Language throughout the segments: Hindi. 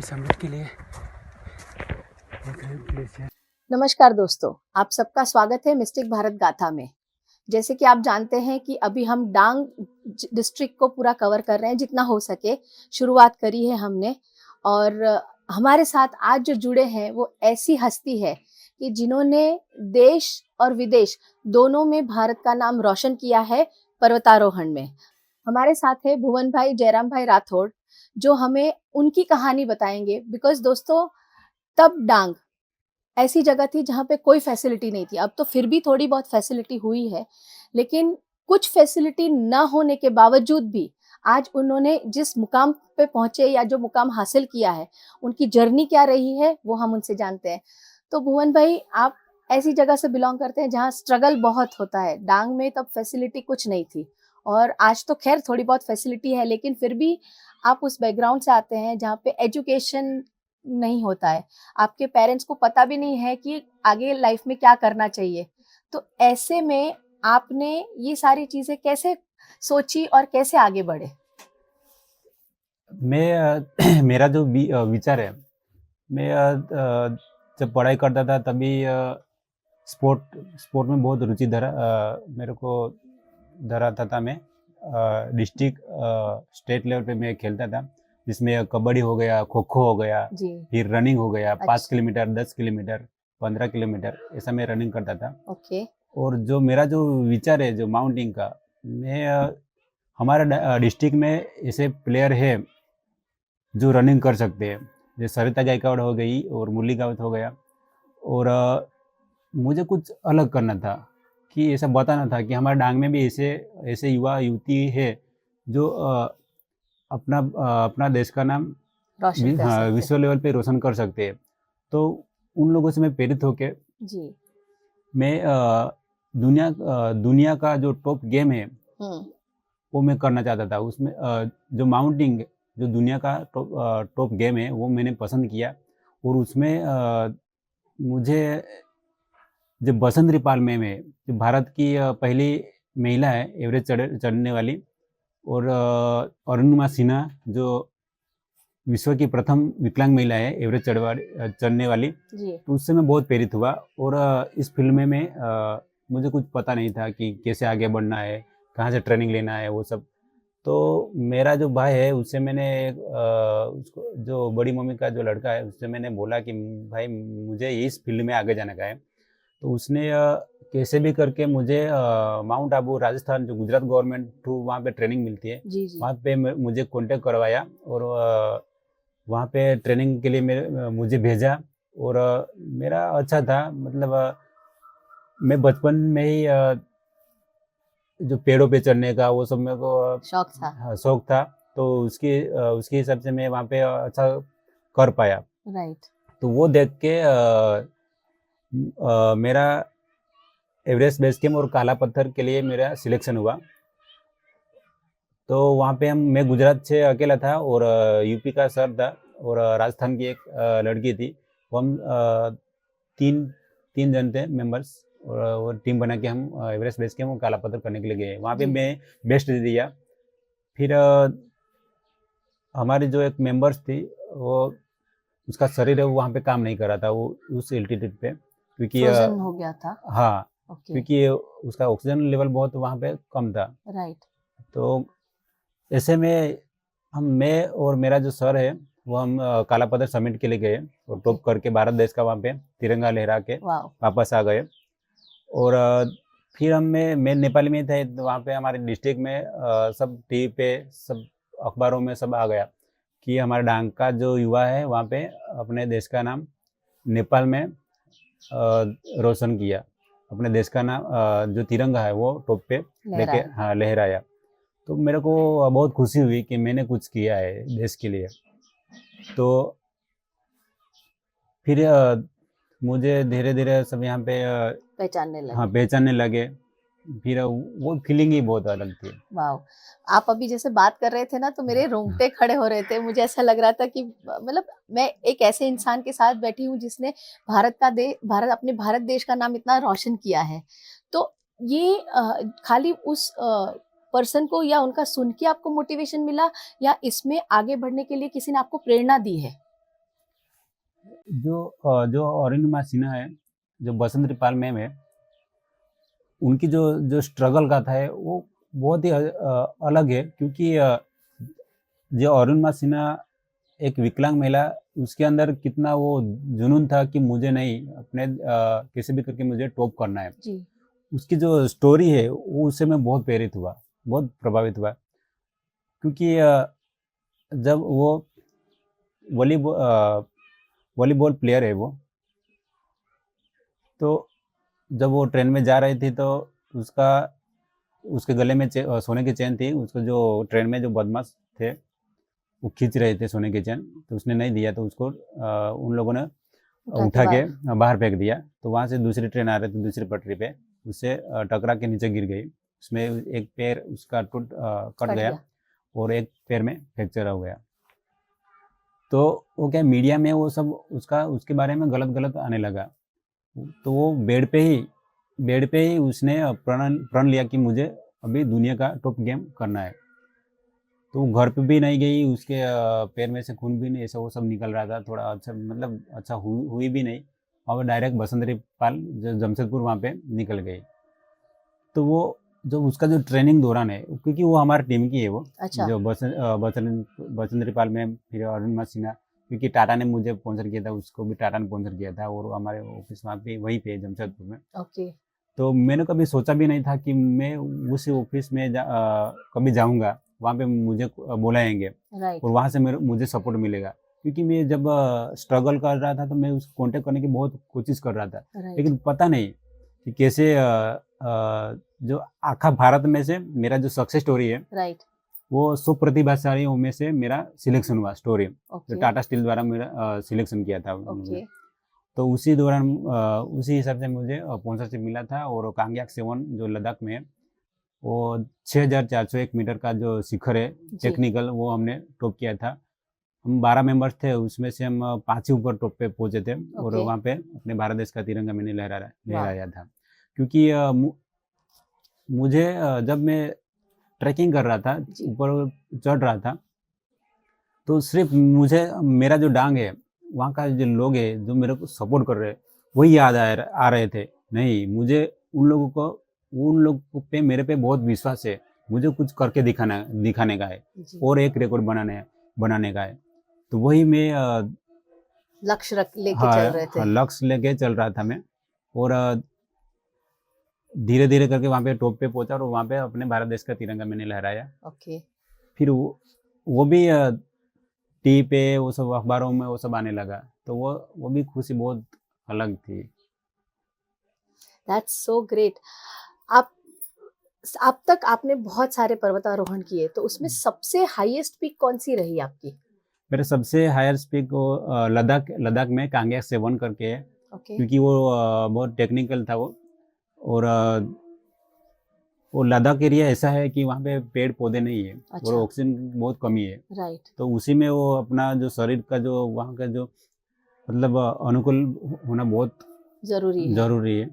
समिट के लिए देख रहे हैं ग्लेशियर। नमस्कार दोस्तों, आप सबका स्वागत है मिस्टिक भारत गाथा में। जैसे कि आप जानते हैं कि अभी हम डांग डिस्ट्रिक्ट को पूरा कवर कर रहे हैं, जितना हो सके शुरुआत करी है हमने। और हमारे साथ आज जो जुड़े हैं वो ऐसी हस्ती है कि जिन्होंने देश और विदेश दोनों में भारत का नाम रोशन किया है पर्वतारोहण में। हमारे साथ है भुवन भाई जयराम भाई राठौड़, जो हमें उनकी कहानी बताएंगे। बिकॉज दोस्तों, तब डांग ऐसी जगह थी जहाँ पे कोई फैसिलिटी नहीं थी। अब तो फिर भी थोड़ी बहुत फैसिलिटी हुई है, लेकिन कुछ फैसिलिटी न होने के बावजूद भी आज उन्होंने जिस मुकाम पे पहुंचे या जो मुकाम हासिल किया है, उनकी जर्नी क्या रही है वो हम उनसे जानते हैं। तो भुवन भाई, आप ऐसी जगह से बिलोंग करते हैं जहाँ स्ट्रगल बहुत होता है। डांग में तब फैसिलिटी कुछ नहीं थी, और आज तो खैर थोड़ी बहुत फैसिलिटी है, लेकिन फिर भी आप उस बैकग्राउंड से आते हैं जहाँ पे एजुकेशन नहीं होता है। आपके पेरेंट्स को पता भी नहीं है कि आगे लाइफ में क्या करना चाहिए। तो ऐसे में आपने ये सारी चीजें कैसे सोची और कैसे आगे बढ़े? मैं मेरा जो विचार है, मैं जब पढ़ाई करता था तभी स्पोर्ट स्पोर्ट में बहुत रुचि मेरे को धराता था। मैं डिस्ट्रिक्ट स्टेट लेवल पे मैं खेलता था, जिसमें कबड्डी हो गया, खो खो हो गया, जी। फिर रनिंग हो गया। 5 अच्छा। किलोमीटर, 10 किलोमीटर, 15 किलोमीटर ऐसा मैं रनिंग करता था। ओके। और जो मेरा जो विचार है जो माउंटिंग का, मैं हमारा डिस्ट्रिक्ट में ऐसे प्लेयर है जो रनिंग कर सकते हैं, जैसे सरिता गायकवाड़ हो गई और मुरली गावित हो गया। और मुझे कुछ अलग करना था, कि ऐसा बताना था कि हमारे डांग में भी ऐसे ऐसे युवा युवती है जो अपना देश का नाम रोशन कर सकते विश्व लेवल पे रोशन कर सकते हैं। तो उन लोगों से मैं प्रेरित होके जी। मैं दुनिया का जो टॉप गेम है वो मैं करना चाहता था। उसमें जो माउंटिंग, जो दुनिया का टॉप गेम है, वो मैंने पसंद किया। और उसमें मुझे जब बसंत रिपाल मैम है, जो भारत की पहली महिला है एवरेस्ट चढ़ने वाली, और अरुणिमा सिन्हा जो विश्व की प्रथम विकलांग महिला है एवरेस्ट चढ़ने वाली, जी। तो उससे मैं बहुत प्रेरित हुआ। और इस फील्ड में मैं मुझे कुछ पता नहीं था कि कैसे आगे बढ़ना है, कहाँ से ट्रेनिंग लेना है, वो सब। तो मेरा जो भाई है उससे मैंने उसको, जो बड़ी मम्मी का जो लड़का है, उससे मैंने बोला कि भाई मुझे इस फील्ड में आगे जाने का है। तो उसने कैसे भी करके मुझे माउंट आबू राजस्थान, जो गुजरात गवर्नमेंट थ्रू वहाँ पे ट्रेनिंग मिलती है, जी। जी। वहाँ पे मुझे कांटेक्ट करवाया। और वहाँ पे ट्रेनिंग के लिए मुझे भेजा। और मेरा अच्छा था, मतलब मैं बचपन में ही जो पेड़ों पे चढ़ने का वो सब मेरे को शौक था। हाँ, शौक था। तो उसके हिसाब से मैं वहाँ पे अच्छा कर पाया। राइट। तो वो देख के मेरा एवरेस्ट बेस कैंप और काला पत्थर के लिए मेरा सिलेक्शन हुआ। तो वहाँ पे मैं गुजरात से अकेला था, और यूपी का सर था, और राजस्थान की एक लड़की थी। वो हम तीन तीन जन थे मेंबर्स, और वो टीम बना के हम एवरेस्ट बेस कैंप और काला पत्थर करने के लिए गए। वहाँ पे जी। मैं बेस्ट दे दिया। फिर हमारी जो एक मेंबर्स थी, वो उसका शरीर है वो वहाँ पे काम नहीं कर रहा था, वो उस एल्टीट्यूड पे, क्योंकि फ्रोजन हो गया था। हाँ, ओके। क्योंकि उसका ऑक्सीजन लेवल बहुत वहाँ पे कम था। राइट। तो ऐसे में मैं और मेरा जो सर है, वो हम काला पत्थर समिट के लिए गए, और टॉप करके भारत देश का वहाँ पे तिरंगा लहरा के वाह। वापस आ गए। और फिर मैं नेपाल में थे, तो वहाँ पे हमारे डिस्ट्रिक्ट में सब टीवी पे, सब अखबारों में सब आ गया कि हमारे डांग का जो युवा है वहाँ पे अपने देश का नाम नेपाल में रोशन किया। अपने देश का नाम जो तिरंगा है वो टॉप पे लेके हाँ लहराया। तो मेरे को बहुत खुशी हुई कि मैंने कुछ किया है देश के लिए। तो फिर मुझे धीरे धीरे सब यहाँ पे पहचानने लगे। हाँ, पहचानने लगे। फिर वो फीलिंग ही बहुत अलग थी। वाह। आप अभी जैसे बात कर रहे थे ना, तो मेरे रोंगटे खड़े हो रहे थे। मुझे ऐसा लग रहा था कि मतलब मैं एक ऐसे इंसान के साथ बैठी हूँ जिसने अपने भारत देश का नाम इतना रोशन किया है। तो ये खाली उस पर्सन को या उनका सुन के आपको मोटिवेशन मिला, या इसमें आगे बढ़ने के लिए किसी ने आपको प्रेरणा दी है? जो अरुणिमा सिन्हा है, जो बसंत रिपाल मैम है, उनकी जो जो स्ट्रगल गाथा है वो बहुत ही अलग है, क्योंकि जो अरुणिमा सिन्हा एक विकलांग महिला, उसके अंदर कितना वो जुनून था कि मुझे नहीं, अपने कैसे भी करके मुझे टॉप करना है। जी। उसकी जो स्टोरी है वो, उससे मैं बहुत प्रेरित हुआ, बहुत प्रभावित हुआ, क्योंकि जब वो वॉलीबॉल प्लेयर है वो, तो जब वो ट्रेन में जा रही थी तो उसका उसके गले में सोने की चेन थी। उसको जो ट्रेन में जो बदमाश थे वो खींच रहे थे सोने की चेन, तो उसने नहीं दिया, तो उसको उन लोगों ने उठा के बाहर फेंक दिया। तो वहाँ से दूसरी ट्रेन आ रही थी दूसरी पटरी पे, उससे टकरा के नीचे गिर गई। उसमें एक पैर उसका कट गया और एक पैर में फ्रैक्चर हो गया। तो वो क्या, मीडिया में वो सब उसके बारे में गलत आने लगा। तो वो बेड पे ही उसने प्रण लिया कि मुझे अभी दुनिया का टॉप गेम करना है। तो वो घर पे भी नहीं गई, उसके पैर में से खून भी नहीं, ऐसा वो सब निकल रहा था थोड़ा, अच्छा मतलब अच्छा हुई भी नहीं। और डायरेक्ट बसंत रिपाल जो जमशेदपुर वहाँ पे निकल गई। तो वो जो उसका जो ट्रेनिंग दौरान है, क्योंकि वो हमारी टीम की है वो, अच्छा। जो बसंत रिपाल में, फिर अरुणिमा सिन्हा, क्योंकि टाटा ने मुझे स्पॉन्सर किया था, उसको भी टाटा ने स्पॉन्सर किया था, और हमारे ऑफिस वहाँ पे वहीं पे जमशेदपुर में। ओके। तो मैंने कभी सोचा भी नहीं था कि मैं उस ऑफिस में कभी जाऊँगा, वहाँ पे मुझे बुलाएंगे और वहाँ से मुझे सपोर्ट मिलेगा। क्योंकि मैं जब स्ट्रगल कर रहा था तो मैं उसको कॉन्टेक्ट करने की बहुत कोशिश कर रहा था, लेकिन पता नहीं कि कैसे जो आखा भारत में से मेरा जो सक्सेस स्टोरी है, वो 100 प्रतिभाशालियों में से मेरा सिलेक्शन हुआ स्टोरी, जो टाटा स्टील द्वारा मेरा सिलेक्शन किया था उन्होंने। तो उसी दौरान उसी हिसाब से मुझे स्पॉन्सरशिप मिला था, और कांगयाक 7 जो लद्दाख में है, वो 6401 मीटर का जो शिखर है टेक्निकल, वो हमने टॉप किया था। हम 12 मेंबर्स थे, उसमें से हम 5 ही ऊपर टॉप पे पहुंचे थे, और वहाँ पे अपने भारत देश का तिरंगा मैंने लहराया था। क्योंकि मुझे जब मैं ट्रैकिंग कर रहा था, ऊपर चढ़ रहा था, तो सिर्फ मुझे मेरा जो डांग है, वहाँ का जो लोग है जो मेरे को सपोर्ट कर रहे हैं, वही याद आ रहे थे। नहीं, मुझे उन लोगों पे मेरे पे बहुत विश्वास है, मुझे कुछ करके दिखाने का है, और एक रिकॉर्ड बनाने का है। तो वही मैं लक्ष्य लेके चल रहा था मैं, और धीरे धीरे करके वहाँ पे टॉप पे पहुंचा, और वहाँ पे अपने भारत देश का तिरंगा मैंने लहराया। फिर वो भी टीवी पे, वो सब अखबारों में वो सब आने लगा, तो वो भी खुशी बहुत अलग थी। That's so great. अब तक आपने बहुत सारे पर्वतारोहण किए, तो उसमें सबसे हाईएस्ट पीक कौन सी रही आपकी? मेरे सबसे हाईएस्ट पीक वो लद्दाख में कांगयाक 7 करके है, क्योंकि वो बहुत टेक्निकल था वो, और वो लद्दाख एरिया ऐसा है कि वहाँ पे पेड़ पौधे नहीं है, और ऑक्सीजन बहुत कमी है। तो उसी में वो अपना जो शरीर का जो वहाँ का जो मतलब अनुकूल होना बहुत जरूरी है।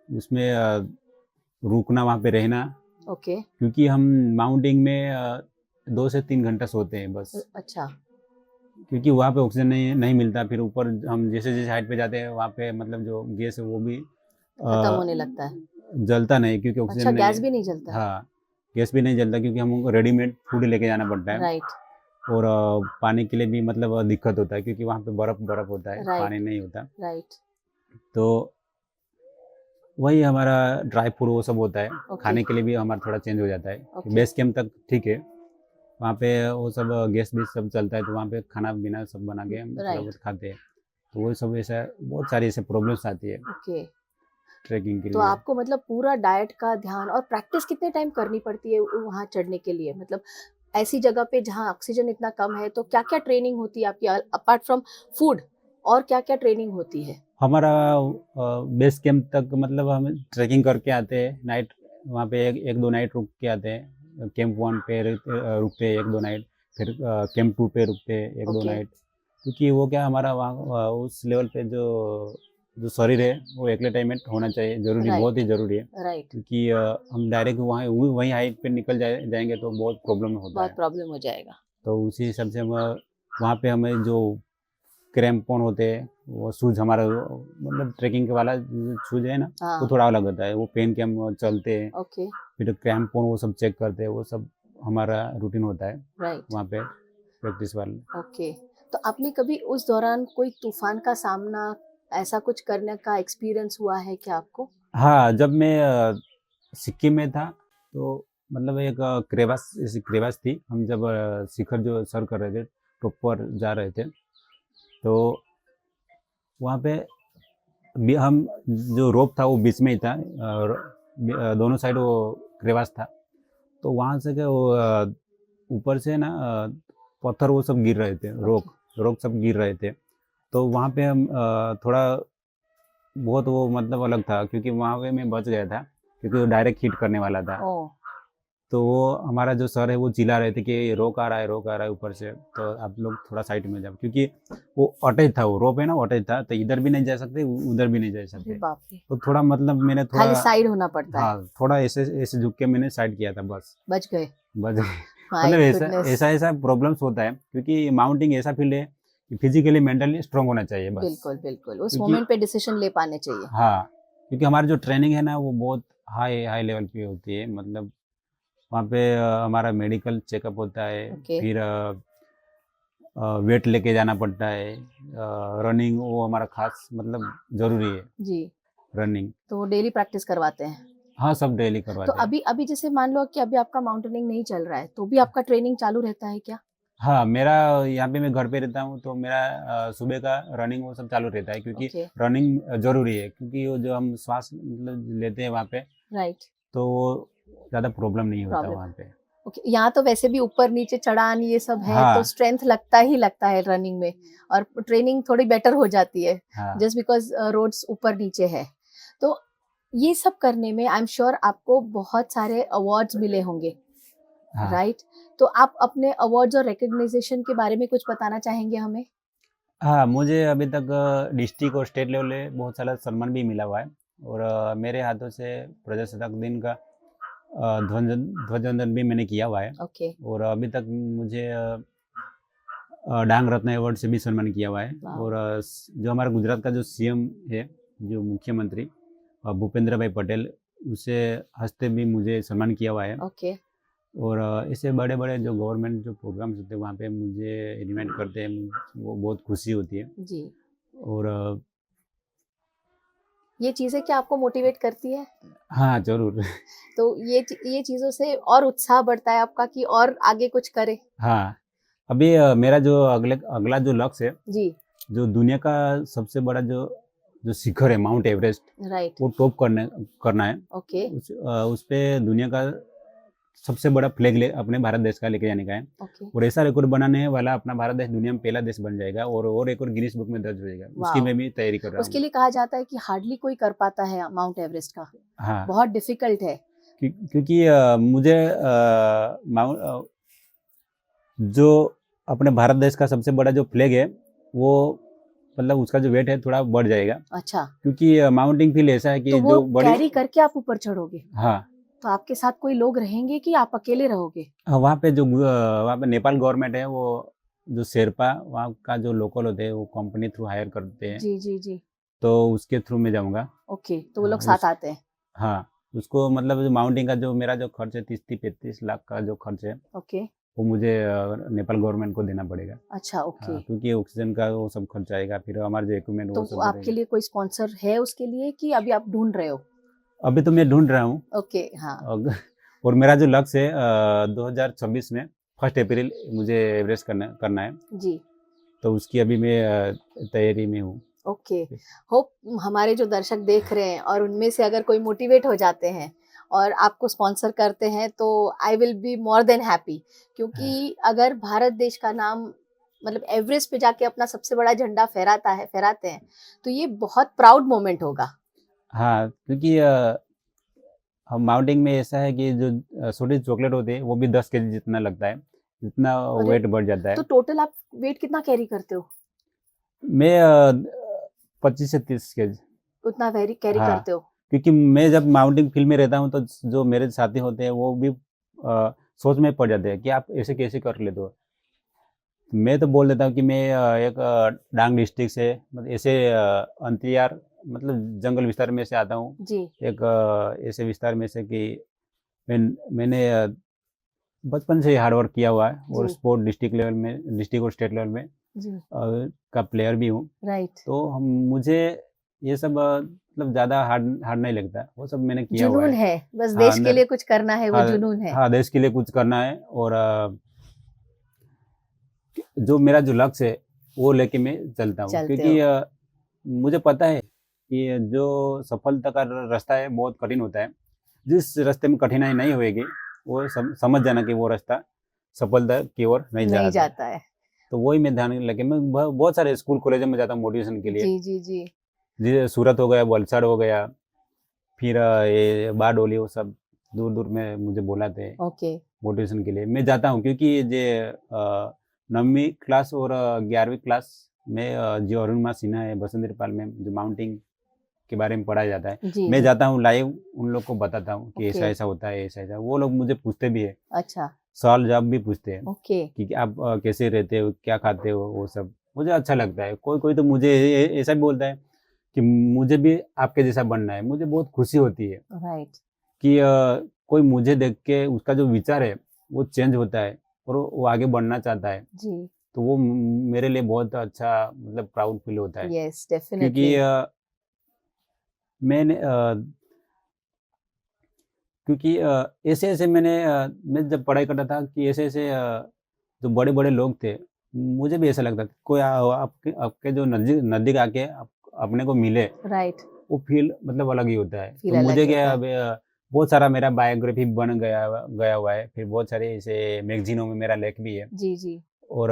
उसमें रुकना, वहाँ पे रहना, क्योंकि हम माउंटिंग में 2 से 3 घंटा सोते हैं बस। अच्छा। क्योंकि वहाँ पे ऑक्सीजन नहीं मिलता। फिर ऊपर हम जैसे जैसे हाइट पे जाते हैं, वहाँ पे मतलब जो गैस है वो भी खत्म होने लगता है, जलता नहीं, क्योंकि ऑक्सीजन अच्छा, गैस भी नहीं जलता। हाँ, गैस भी नहीं जलता, क्योंकि हमको रेडीमेड फूड लेके जाना पड़ता है। और पानी के लिए भी मतलब दिक्कत होता है, क्योंकि वहाँ पे बर्फ होता है, पानी नहीं होता। तो वही हमारा ड्राई फूड वो सब होता है, खाने के लिए भी हमारा थोड़ा चेंज हो जाता है। बेस कैंप तक ठीक है, वहाँ पे वो सब गैस भी सब चलता है, तो वहाँ पे खाना पीना सब बना के हम थोड़ा बहुत खाते हैं। तो वो सब ऐसा बहुत सारी ऐसे प्रॉब्लम्स आती है ट्रैकिंग के लिए। तो आपको मतलब पूरा डाइट का ध्यान और प्रैक्टिस कितने टाइम करनी पड़ती है वहाँ चढ़ने के लिए? मतलब ऐसी जगह पे जहाँ ऑक्सीजन इतना कम है, तो क्या क्या ट्रेनिंग होती है आपकी अपार्ट फ्रॉम फूड, और क्या क्या ट्रेनिंग होती है? हमारा बेस कैंप तक मतलब हम ट्रैकिंग करके आते हैं, नाइट वहाँ पे एक दो नाइट रुक के आते हैं। कैंप 1 पे रुकते हैं 1-2 नाइट, फिर कैंप 2 पे रुकते हैं 1-2 नाइट। क्योंकि वो क्या, हमारा वहाँ उस लेवल पे जो शरीर है वो एक्लेटाइमेंट होना चाहिए, बहुत ही जरूरी है। क्योंकि हम डायरेक्ट वहीं हाइट पे निकल जाएंगे तो बहुत प्रॉब्लम हो जाएगा। तो उसी हिसाब से हम वहाँ पे हमें जो क्रैम्पन होते हैं, वो शूज हमारा मतलब ट्रैकिंग के वाला शूज है ना, वो हाँ थोड़ा अलग होता है, वो पहन के हम चलते हैं। ओके फिर क्रैम्पन वो सब चेक करते हैं, वो सब हमारा रूटीन होता है राइट वहाँ पे प्रैक्टिस वाले। ओके। तो आपने कभी उस दौरान कोई तूफान का सामना ऐसा कुछ करने का एक्सपीरियंस हुआ है क्या आपको? हाँ, जब मैं सिक्किम में था तो मतलब एक क्रेवास ऐसी क्रेवास थी, हम जब शिखर जो सर कर रहे थे, टॉप पर जा रहे थे, तो वहाँ पे भी हम जो रोप था वो बीच में ही था, दोनों साइड वो क्रेवास था। तो वहाँ से क्या वो ऊपर से ना पत्थर वो सब गिर रहे थे, रोक रोक सब गिर रहे थे। तो वहाँ पे हम थोड़ा बहुत वो मतलब अलग था, क्योंकि वहाँ पे मैं बच गया था, क्योंकि वो डायरेक्ट हिट करने वाला था। ओह तो वो हमारा जो सर है वो चिल्ला रहे थे कि रोक आ रहा है, रोक आ रहा है ऊपर से, तो आप लोग थोड़ा साइड में जाओ, क्योंकि वो अटैच था, वो रोप है ना, वो अटैच था, तो इधर भी नहीं जा सकते, उधर भी नहीं जा अरे सकते। बाप रे, तो थोड़ा मतलब मैंने थोड़ा, खाली साइड होना पड़ता है। हाँ, थोड़ा ऐसे ऐसे झुक के मैंने साइड किया था, बस बच गए। बच गए। माय मतलब ऐसा गुडनेस। ऐसा ऐसा प्रॉब्लम्स होता है, क्योंकि माउंटिंग ऐसा फील्ड है कि फिजिकली मेंटली स्ट्रांग होना चाहिए बस। बिल्कुल बिल्कुल, उस क्योंकि मोमेंट पे डिसीजन ले पाने चाहिए। हाँ, क्योंकि हमारी जो ट्रेनिंग है ना वो बहुत हाई हाई लेवल पे होती है, मतलब वहाँ पे हमारा मेडिकल चेकअप होता है, ओके फिर वेट लेके जाना पड़ता है, रनिंग वो हमारा खास मतलब ज़रूरी है, जी, रनिंग। तो डेली प्रैक्टिस करवाते हैं। हाँ, सब डेली तो करवाते हैं। अभी अभी जैसे मान लो कि अभी आपका माउंटेनिंग नहीं चल रहा है, तो भी आपका ट्रेनिंग चालू रहता है क्या? हाँ, मेरा यहाँ पे मैं घर पे रहता हूँ, तो मेरा सुबह का रनिंग वो सब चालू रहता है, क्योंकि ओके रनिंग ज़रूरी है, क्योंकि वो जो हम श्वास मतलब लेते हैं वहाँ पे, राइट तो वो ज़्यादा प्रॉब्लम नहीं होता प्रॉब्लम। वहाँ पे। ओके, यहाँ तो वैसे भी ऊपर नीचे चढ़ान ये सब है, तो हाँ, स्ट्रेंथ लगता ही लगता है रनिंग में, और ट्रेनिंग थोड़ी बेटर हो जाती है हाँ, जस्ट बिकॉज रोड्स ऊपर नीचे है। तो ये सब करने में आई एम श्योर आपको बहुत सारे अवार्ड्स मिले होंगे, हाँ। राइट? तो आप अपने अवार्ड्स और रिकग्निशन के बारे में कुछ बताना चाहेंगे हमें? हाँ, मुझे अभी तक डिस्ट्रिक्ट और स्टेट लेवल पे बहुत सारा सम्मान भी मिला हुआ है, और मेरे हाथों से प्रजासत्ताक दिन का ध्वजवंदन भी मैंने किया हुआ है, ओके और अभी तक मुझे डांग रत्न अवार्ड से भी सम्मान किया हुआ है, वाओ और जो हमारा गुजरात का जो सीएम है, जो मुख्यमंत्री भूपेंद्र भाई पटेल, उससे हस्ते भी मुझे सम्मान किया हुआ है, ओके और ऐसे बड़े-बड़े जो गवर्नमेंट जो प्रोग्राम्स होते हैं वहाँ पे मुझे इनवाइट करते हैं, वो बहुत खुशी होती है। जी, और ये चीजें क्या आपको मोटिवेट करती है? हाँ, ज़रूर। तो ये चीजों से और उत्साह बढ़ता है आपका कि और आगे कुछ करे? हाँ, अभी मेरा जो अगला जो लक्ष्य है, जी जो दुनिया का सबसे बड़ा जो जो शिखर है माउंट एवरेस्ट, राइट वो टॉप करना है। ओके उस पे दुनिया का सबसे बड़ा फ्लैग अपने भारत देश का लेके जाने का है, ओके और ऐसा रिकॉर्ड बनाने वाला अपना भारत देश दुनिया में पहला देश बन जाएगा, और रिकॉर्ड गिनीज बुक में दर्ज हो जाएगा। उसकी वाओ! मैं भी तैयारी कर रहा उसके हूँ। लिए कहा जाता है कि हार्डली कोई कर पाता है माउंट एवरेस्ट का, हाँ, बहुत डिफिकल्ट है। क्योंकि मुझे जो अपने भारत देश का सबसे बड़ा जो फ्लैग है, वो मतलब उसका जो वेट है थोड़ा बढ़ जाएगा, अच्छा, क्योंकि माउंटिंग फील्ड ऐसा है तो कि वो जो बड़ी, कैरी करके आप ऊपर चढ़ोगे? हाँ, तो आपके साथ कोई लोग रहेंगे कि आप अकेले रहोगे? वहाँ पे जो वहाँ पे नेपाल गवर्नमेंट है, वो जो शेरपा वहाँ का जो लोकल होते हैं वो कंपनी थ्रू हायर करते हैं, जी, जी, जी। तो उसके थ्रू मैं जाऊँगा। ओके, तो वो हाँ, लोग साथ आते हैं। हाँ, उसको मतलब जो माउंटिंग का जो मेरा जो खर्च है 30-35 लाख का जो खर्च है, ओके, वो मुझे नेपाल गवर्नमेंट को देना पड़ेगा। अच्छा ओके। हाँ, क्योंकि ऑक्सीजन का वो सब खर्च आएगा, फिर हमारे जो इक्विपमेंट वो तो सब आपके रहेगा। लिए कोई स्पॉन्सर है उसके लिए कि अभी आप ढूँढ रहे हो? अभी तो मैं ढूँढ रहा हूँ, ओके, हाँ, और मेरा जो लक्ष्य है 2026 में 1 अप्रैल मुझे एवरेस्ट करना है, जी। तो उसकी अभी मैं तैयारी में हूँ। ओके, होप हमारे जो दर्शक देख रहे हैं और उनमें से अगर कोई मोटिवेट हो जाते हैं और आपको स्पॉन्सर करते हैं, तो I will be more than happy, हाँ, क्योंकि अगर भारत देश का नाम मतलब एवरेस्ट पे जाके अपना सबसे बड़ा झंडा फहराते हैं, तो ये बहुत प्राउड मोमेंट होगा। हाँ, क्योंकि हम माउंटिंग में ऐसा है कि जो छोटी चॉकलेट होती है वो भी 10 केजी जितना लगता है, जितना अरे, वेट बढ़ जाता तो है। टोटल आप वेट कितना कैरी करते हो? मैं 25 से 30 केजी। उतना कैरी हाँ, करते हो? क्योंकि मैं जब माउंटिंग फील्ड में रहता हूँ तो जो मेरे साथी होते हैं वो भी सोच में पड़ जाते हैं कि आप ऐसे कैसे कर लेते हो। मैं तो बोल देता हूँ कि मैं एक डांग डिस्ट्रिक्ट से मतलब ऐसे अंतरियार मतलब जंगल विस्तार में से आता हूँ। जी एक ऐसे विस्तार में से कि मैंने बचपन से ही हार्ड वर्क किया हुआ है और जी स्पोर्ट डिस्ट्रिक्ट लेवल में, डिस्ट्रिक्ट और स्टेट लेवल में जी का प्लेयर भी हूँ। राइट। तो हम मुझे ये सब मतलब ज़्यादा हार्ड हार्ड नहीं लगता, वो सब मैंने किया हुआ जुनून है। है, बस हाँ, देश के अंदर लिए कुछ करना है, वो हाँ, जुनून है। हाँ, देश के लिए कुछ करना है और जो मेरा जो लक्ष्य है, वो लेके मैं चलता हूँ चलते क्योंकि हो। मुझे पता है कि जो सफलता का रास्ता है बहुत कठिन होता है। जिस रास्ते में कठिनाई नहीं होएगी, वो समझ जाना कि वो रास्ता सफलता की ओर नहीं जा नहीं रहा है। जाता है। तो वही मैं ध्यान लेके मैं बहुत सारे स्कूल कॉलेजों में जाता हूँ मोटिवेशन के लिए। जी जी जी। जैसे सूरत हो गया, वलसाड़ हो गया, फिर ये बारडोली, वो सब दूर-दूर में मुझे बुलाते हैं ओके मोटिवेशन के लिए। मैं जाता हूँ क्योंकि ये 9वीं क्लास और 11वीं क्लास में जो अरुणिमा सिन्हा है, बसंत पाल में जो माउंटिंग के बारे में पढ़ाया जाता है, जी मैं जी। जाता हूँ लाइव उन लोग को बताता हूँ कि ओके ऐसा-ऐसा होता है, ऐसा-ऐसा। वो लोग मुझे पूछते भी हैं, अच्छा। सवाल-जवाब भी पूछते हैं ओके कि आप कैसे रहते हो, क्या खाते हो, वो सब। मुझे अच्छा लगता है। कोई-कोई तो मुझे ऐसा भी बोलता है कि मुझे भी आपके जैसा बनना है। मुझे बहुत खुशी होती है राइट। कि कोई मुझे देख के उसका जो विचार है, वो चेंज होता है और वो आगे बढ़ना चाहता है। जी तो वो मेरे लिए बहुत अच्छा मतलब प्राउड फील होता है यस क्योंकि डेफिनेटली। मैंने क्योंकि ऐसे-ऐसे मैं जब पढ़ाई करता था कि ऐसे-ऐसे जो बड़े-बड़े लोग थे, मुझे भी ऐसा लगता था कोई आपके आपके जो नज़दीक आके अपने को मिले, राइट। वो फ़ील मतलब अलग ही होता है। फील तो अलग मुझे ही होता क्या है। अब बहुत सारा मेरा बायोग्राफ़ी बन गया हुआ है, फिर बहुत सारे ऐसे मैगज़ीनों में मेरा लेख भी है जी जी। और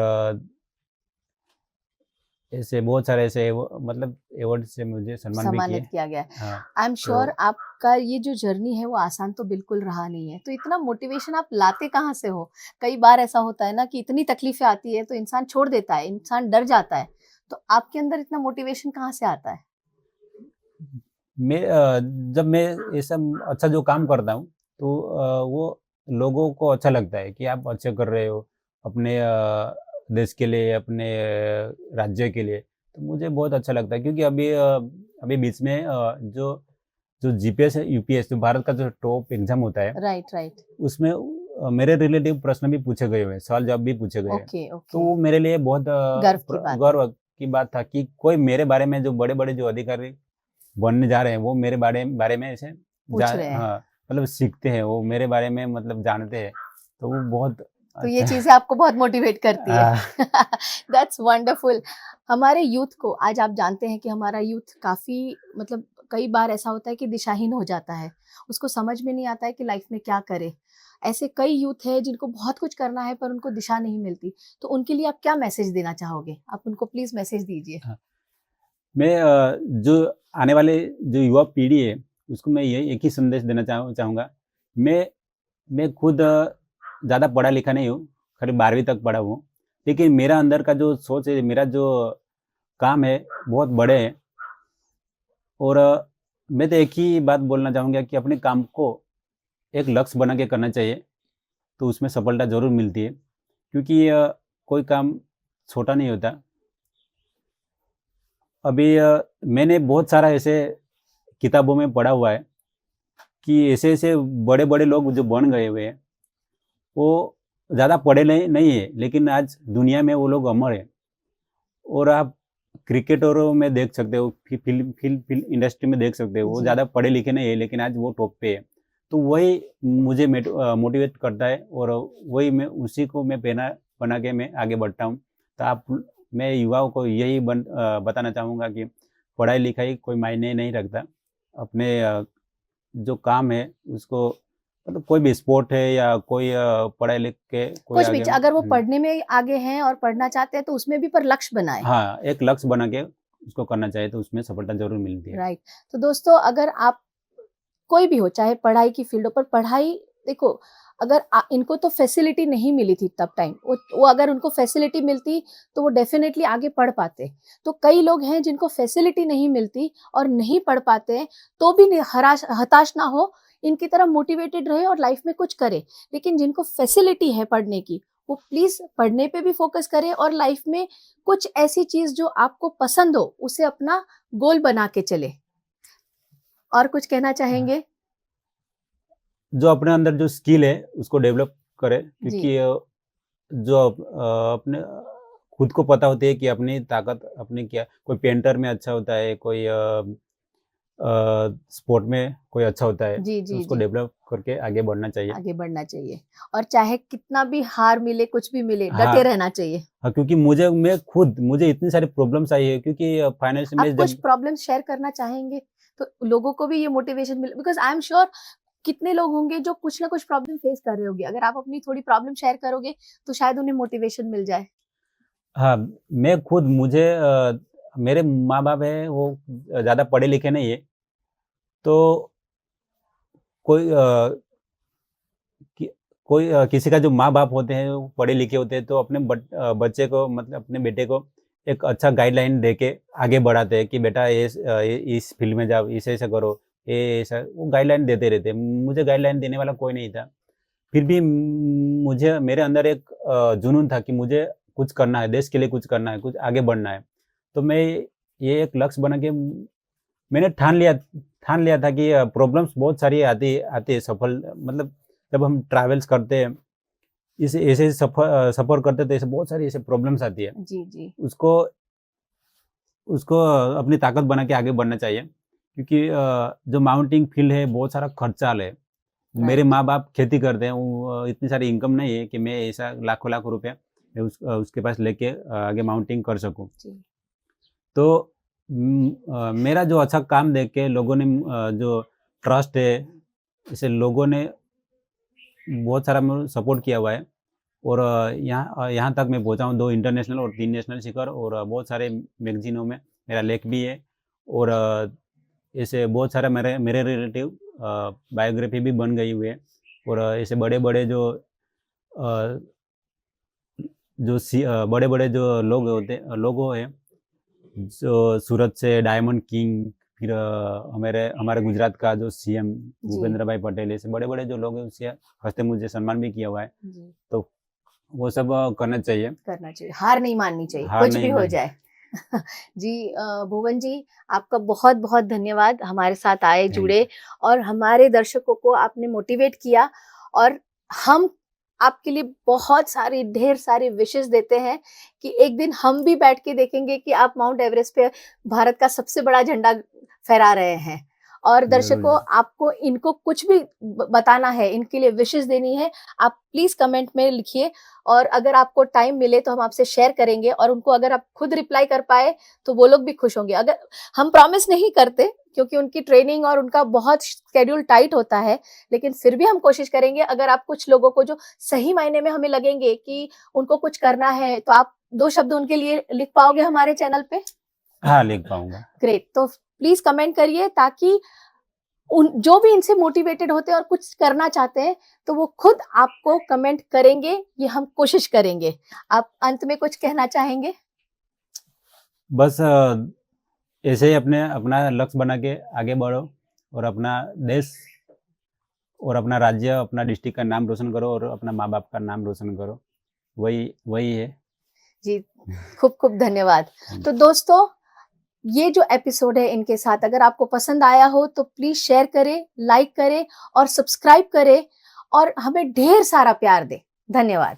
ऐसे बहुत सारे ऐसे मतलब अवार्ड से मुझे सम्मान भी किए। सम्मानित किया गया है। हाँ, आई एम तो श्योर आपका ये जो जर्नी है वो आसान तो बिल्कुल रहा नहीं है। तो इतना मोटिवेशन आप लाते कहाँ से हो? कई बार ऐसा होता है ना कि इतनी तकलीफ़ें आती है तो इंसान छोड़ देता है, इंसान डर जाता है। तो आपके अंदर इतना मोटिवेशन कहाँ से आता है? मैं जब मैं ये सब अच्छा जो काम करता हूँ, तो वो लोगों को अच्छा लगता है कि आप अच्छे कर रहे हो, अपने देश के लिए, अपने राज्य के लिए। तो मुझे बहुत अच्छा लगता है क्योंकि अभी बीच में जो जीपीएस है, यूपीएस जो भारत का जो टॉप एग्ज़ाम होता है, राइट राइट। उसमें मेरे रिलेटिव प्रश्न भी पूछे गए हुए हैं, सवाल-जवाब भी पूछे गए हैं। ओके तो ओके। वो मेरे लिए बहुत गर्व की बात है। गर्व की बात था कि कोई मेरे बारे में जो बड़े-बड़े जो अधिकारी बनने जा रहे हैं, वो मेरे बारे बारे में ऐसे पूछ रहे हैं। हाँ, मतलब सीखते हैं, वो मेरे बारे में मतलब जानते हैं, तो वो बहुत तो ये अच्छा चीज़ें आपको बहुत मोटिवेट करती है। अ, दैट्स वंडरफुल। हमारे यूथ को आज आप जानते हैं कि हमारा यूथ काफ़ी मतलब कई बार ऐसा होता है कि दिशाहीन हो जाता है। उसको समझ में नहीं आता है कि लाइफ में क्या करे। ऐसे कई यूथ हैं जिनको बहुत कुछ करना है पर उनको दिशा नहीं मिलती। तो उनके लिए आप क्या मैसेज देना चाहोगे? आप उनको प्लीज़ मैसेज दीजिए। हाँ, मैं जो आने वाले जो युवा पीढ़ी है, उसको मैं यही एक ही संदेश देना चाहूँगा। मैं मैं खुद ज़्यादा पढ़ा-लिखा नहीं हूँ, खाली 12वीं तक पढ़ा हूँ, लेकिन मेरा अंदर का जो सोच है, मेरा जो काम है, बहुत बड़े हैं और मैं तो एक ही बात बोलना चाहूँगा कि अपने काम को एक लक्ष्य बना के करना चाहिए, तो उसमें सफलता ज़रूर मिलती है क्योंकि कोई काम छोटा नहीं होता। अभी मैंने बहुत सारा ऐसे किताबों में पढ़ा हुआ है कि ऐसे-ऐसे बड़े-बड़े लोग जो बन गए हुए हैं, वो ज़्यादा पढ़े नहीं नहीं है, लेकिन आज दुनिया में वो लोग अमर हैं और आप क्रिकेटरों में देख सकते हो, फ़िल्म इंडस्ट्री में देख सकते हो, वो जी। ज़्यादा पढ़े-लिखे नहीं है, लेकिन आज वो टॉप पे है। तो वही मुझे मोटिवेट करता है और वही मैं उसी को मैं प्रेरणा बना के मैं आगे बढ़ता हूँ। तो मैं युवाओं को यही बताना चाहूँगा कि पढ़ाई-लिखाई कोई मायने नहीं रखता। अपने जो काम है उसको मतलब कोई भी स्पोर्ट है या कोई पढ़ाई लिख के कोई कुछ भी आगे अगर वो पढ़ने में आगे हैं और पढ़ना चाहते हैं तो उसमें भी पर लक्ष्य बनाएँ। हाँ, एक लक्ष्य बना के उसको करना चाहिए तो उसमें सफलता ज़रूर मिलती है। राइट। तो दोस्तों अगर आप कोई भी हो चाहे पढ़ाई की फील्ड हो पर पढ़ाई देखो अगर इनको तो फैसिलिटी नहीं मिली थी तब टाइम वो अगर उनको फैसिलिटी मिलती तो वो डेफिनेटली आगे पढ़ पाते। तो कई लोग हैं जिनको फैसिलिटी नहीं मिलती और नहीं पढ़ पाते हैं तो भी हताश ना हो, इनकी तरह मोटिवेटेड रहे और लाइफ में कुछ करे। लेकिन जिनको फैसिलिटी है पढ़ने की वो प्लीज पढ़ने पे भी फोकस करें और लाइफ में कुछ ऐसी चीज जो आपको पसंद हो उसे अपना गोल बना के चले। और कुछ कहना चाहेंगे? जो अपने अंदर जो स्किल है उसको डेवलप करे, जी। क्योंकि जो अपने खुद को पता होती है कि अपनी ताकत अपनी क्या, कोई पेंटर में अच्छा होता है, कोई स्पोर्ट में कोई अच्छा होता है, जी तो जी उसको जी, डेवलप करके आगे बढ़ना चाहिए। आगे बढ़ना चाहिए और चाहे कितना भी हार मिले, कुछ भी मिले, डटे हाँ, रहना चाहिए। हाँ, क्योंकि मुझे इतनी सारी प्रॉब्लम्स आई है, क्योंकि फाइनेंस आप में कुछ जब प्रॉब्लम शेयर करना चाहेंगे तो लोगों को भी ये मोटिवेशन मिले, बिकॉज आई एम श्योर कितने लोग होंगे जो कुछ ना कुछ प्रॉब्लम फेस कर रहे होंगे। अगर आप अपनी थोड़ी प्रॉब्लम शेयर करोगे तो शायद उन्हें मोटिवेशन मिल जाए। हाँ, मैं खुद मुझे मेरे माँ-बाप हैं वो ज़्यादा पढ़े लिखे नहीं है, तो कोई कि किसी का जो माँ-बाप होते हैं वो पढ़े लिखे होते हैं, तो अपने बच्चे को मतलब अपने बेटे को एक अच्छा गाइडलाइन देके आगे बढ़ाते हैं कि बेटा इस फील्ड में जाओ, ऐसे-ऐसे करो, ये ऐसा वो गाइडलाइन देते रहते हैं। मुझे गाइडलाइन देने वाला कोई नहीं था। फिर भी मुझे मेरे अंदर एक जुनून था कि मुझे कुछ करना है, देश के लिए कुछ करना है, कुछ आगे बढ़ना है। तो मैं ये एक लक्ष्य बना के मैंने ठान लिया था कि प्रॉब्लम्स बहुत सारी आती है, सफल मतलब जब हम ट्रैवल्स करते हैं, इस ऐसे सफ़र करते हैं तो ऐसे बहुत सारी ऐसे प्रॉब्लम्स आती है। जी जी, उसको उसको अपनी ताकत बना के आगे बढ़ना चाहिए, क्योंकि जो माउंटेनिंग फील्ड है बहुत सारा खर्चाल है। मेरे राइट। माँ-बाप खेती करते हैं, वो इतनी सारी इनकम नहीं है कि मैं ऐसा लाखों-लाखों रुपया मैं उसके पास लेके आगे माउंटेनिंग कर सकूँ। जी तो मेरा जो अच्छा काम देख के लोगों ने जो ट्रस्ट है, जैसे लोगों ने बहुत सारा मेरे सपोर्ट किया हुआ है, और यहाँ तक मैं पहुँचा हूँ 2 इंटरनेशनल और 3 नेशनल शिखर, और बहुत सारे मैगज़ीनों में मेरा लेख भी है, और ऐसे बहुत सारे मेरे मेरे रिलेटिव बायोग्राफ़ी भी बन गई हुई है, और ऐसे बड़े-बड़े अ, बड़े-बड़े जो लोगो हैं, जो सूरत से डायमंड किंग, फिर हमारे हमारे गुजरात का जो सीएम जी भूपेंद्र भाई पटेल, ऐसे बड़े-बड़े जो लोग हैं उसके हस्ते मुझे सम्मान भी किया हुआ है। जी, तो वो सब करना चाहिए, करना चाहिए, हार नहीं माननी चाहिए, हार कुछ नहीं भी हो मान जाए। जी भुवन जी, आपका बहुत-बहुत धन्यवाद हमारे साथ आए, थैंक जुड़े यू। और हमारे दर्शकों को आपने मोटिवेट किया। और हम आपके लिए बहुत सारी ढेर सारी विशेस देते हैं कि एक दिन हम भी बैठ के देखेंगे कि आप माउंट एवरेस्ट पे भारत का सबसे बड़ा झंडा फहरा रहे हैं। और ज़रूर, दर्शकों, ज़रूर। आपको इनको कुछ भी बताना है, इनके लिए विशेस देनी है, आप प्लीज कमेंट में लिखिए। और अगर आपको टाइम मिले तो हम आपसे शेयर करेंगे, और उनको अगर आप खुद रिप्लाई कर पाए तो वो लोग भी खुश होंगे। अगर हम प्रॉमिस नहीं करते क्योंकि उनकी ट्रेनिंग और उनका बहुत शेड्यूल टाइट होता है, लेकिन फिर भी हम कोशिश करेंगे। अगर आप कुछ लोगों को जो सही मायने में हमें लगेंगे कि उनको कुछ करना है, तो आप 2 शब्द उनके लिए लिख पाओगे हमारे चैनल पे? हाँ, लिख पाऊँगा। ग्रेट, तो प्लीज कमेंट करिए ताकि उन जो भी इनसे मोटिवेटेड होते हैं और कुछ करना चाहते हैं तो वो खुद आपको कमेंट करेंगे, ये हम कोशिश करेंगे। आप अंत में कुछ कहना चाहेंगे? बस ऐसे ही अपना लक्ष्य बना के आगे बढ़ो, और अपना देश और अपना राज्य, अपना डिस्ट्रिक्ट का नाम रोशन करो, और अपना माँ-बाप का नाम रोशन करो। वही वही है। जी, खूब-खूब धन्यवाद। थैंक तो दोस्तों, ये जो एपिसोड है इनके साथ अगर आपको पसंद आया हो तो प्लीज़ शेयर करें, लाइक करें और सब्सक्राइब करें और हमें ढेर सारा प्यार दें। धन्यवाद।